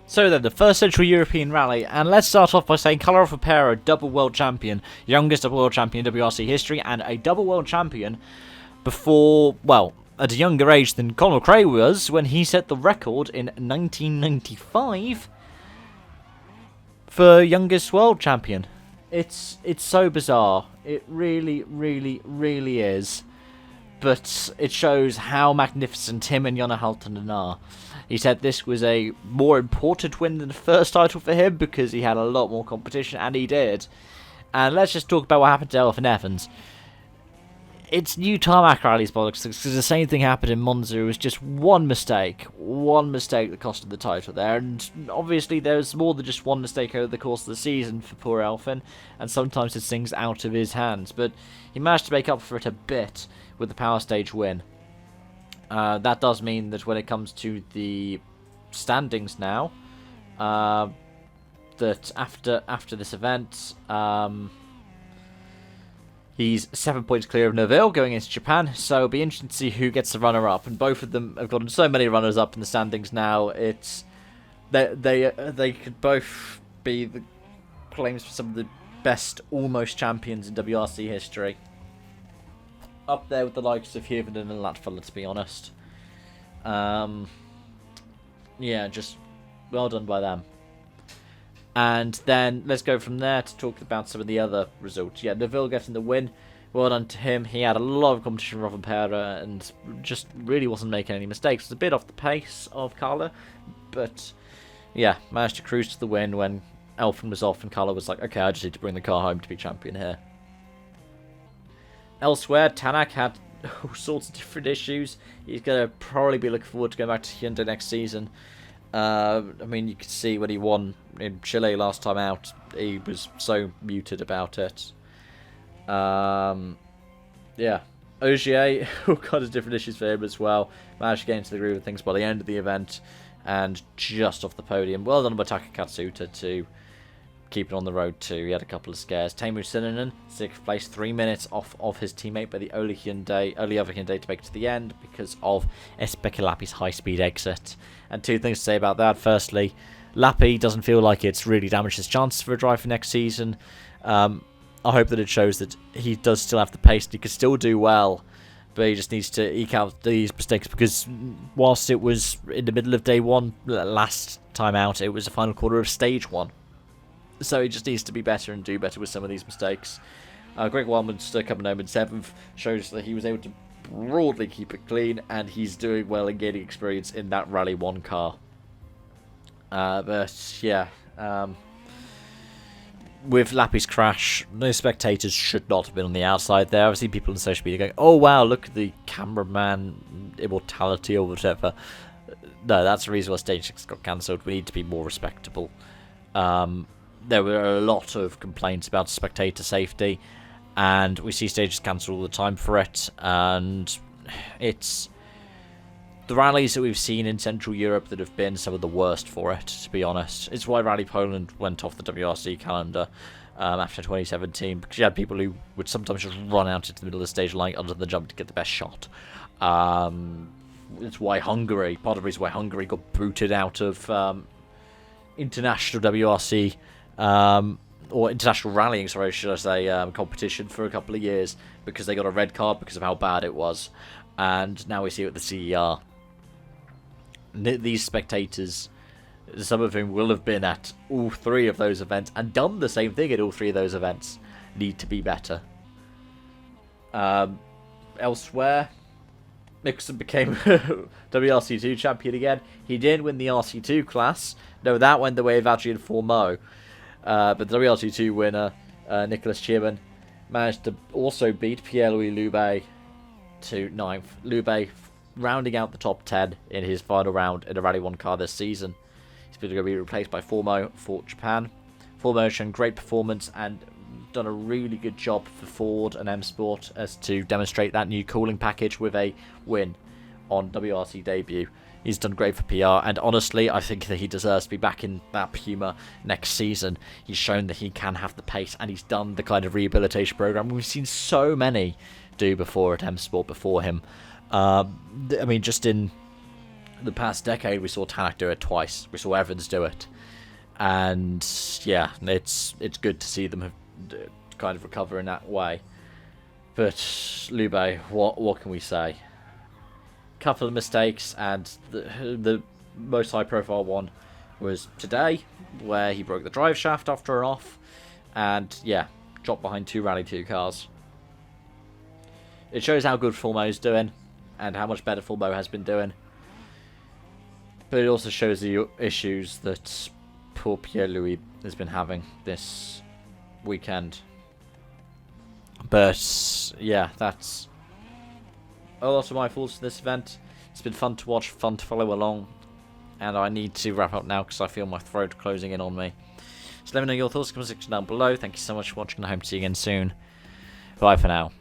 So then, the first Central European Rally, and let's start off by saying Carlo Alfapero, double world champion, youngest double world champion in WRC history, and a double world champion before, well, at a younger age than Conor McRae was when he set the record in 1995 for youngest world champion. It's so bizarre. It really, really, really is. But it shows how magnificent him and Jonna Halttunen are. He said this was a more important win than the first title for him because he had a lot more competition, and he did. And let's just talk about what happened to Elfyn Evans. It's new tarmac rallies, bollocks, because the same thing happened in Monza. It was just one mistake that cost him the title there. And obviously there's more than just one mistake over the course of the season for poor Elfyn, and sometimes it's things out of his hands. But he managed to make up for it a bit with the Power Stage win. That does mean that when it comes to the standings now, that after this event, he's 7 points clear of Neville going into Japan, so it'll be interesting to see who gets the runner-up. And both of them have gotten so many runners-up in the standings now. It's they could both be the claims for some of the best almost champions in WRC history. Up there with the likes of Hirvonen and Latvala, to be honest. Yeah, just well done by them. And then let's go from there to talk about some of the other results. Yeah, Neville getting the win. Well done to him. He had a lot of competition with Rovanperä and just really wasn't making any mistakes. It was a bit off the pace of Carlo, but yeah, managed to cruise to the win when Elfyn was off and Carlo was like, okay, I just need to bring the car home to be champion here. Elsewhere, Tanak had all sorts of different issues. He's going to probably be looking forward to going back to Hyundai next season. I mean, you could see when he won in Chile last time out, he was so muted about it. Yeah, Ogier, all kinds of different issues for him as well. Managed to get into the groove of things by the end of the event, and just off the podium. Well done by Taka Katsuta to keep it on the road too. He had a couple of scares. Teemu Sininen, 6th place, 3 minutes off of his teammate, but the only other Hyundai to make it to the end because of Esa-Pekka Lappi's high-speed exit. And two things to say about that. Firstly, Lappi doesn't feel like it's really damaged his chances for a drive for next season. I hope that it shows that he does still have the pace and he can still do well, but he just needs to eke out these mistakes because whilst it was in the middle of day one last time out, it was the final quarter of stage one. So he just needs to be better and do better with some of these mistakes. Greg Wildman coming home in 7th shows that he was able to broadly keep it clean, and he's doing well and gaining experience in that Rally 1 car. But yeah, with Lappi's crash, no spectators should not have been on the outside there. I've seen people on social media going, oh wow, look at the cameraman immortality or whatever. No, that's the reason why Stage 6 got cancelled. We need to be more respectable. There were a lot of complaints about spectator safety, and we see stages cancelled all the time for it, and it's the rallies that we've seen in Central Europe that have been some of the worst for it, to be honest. It's why Rally Poland went off the WRC calendar after 2017, because you had people who would sometimes just run out into the middle of the stage line under the jump to get the best shot. It's why Hungary, part of the reason why Hungary got booted out of international WRC or international rallying, sorry, should I say, competition for a couple of years because they got a red card because of how bad it was. And now we see it with the CER. These spectators, some of whom will have been at all 3 of those events and done the same thing at all 3 of those events, need to be better. Elsewhere, Nicholson became WRC2 champion again. He did win the RC2 class. No, that went the way of Adrian Formeau. But the WRC2 winner, Nicholas Chierman, managed to also beat Pierre-Louis Loubet to 9th. Loubet rounding out the top 10 in his final round in a Rally 1 car this season. He's going to be replaced by Formeau for Japan. Formeau shown great performance and done a really good job for Ford and M Sport as to demonstrate that new cooling package with a win on WRC debut. He's done great for PR, and honestly, I think that he deserves to be back in that Puma next season. He's shown that he can have the pace, and he's done the kind of rehabilitation program we've seen so many do before at M Sport before him. I mean, just in the past decade, we saw Tanak do it twice. We saw Evans do it. And yeah, it's good to see them have kind of recover in that way. But Lube, what can we say? Couple of mistakes, and the most high profile one was today, where he broke the drive shaft after an off, and yeah, dropped behind 2 Rally 2 cars. It shows how good Fulmo's doing, and how much better Fulmo has been doing. But it also shows the issues that poor Pierre-Louis has been having this weekend. But yeah, that's a lot of my faults for this event. It's been fun to watch, fun to follow along, and I need to wrap up now because I feel my throat closing in on me. So let me know your thoughts in the comment section down below. Thank you so much for watching, and I hope to see you again soon. Bye for now.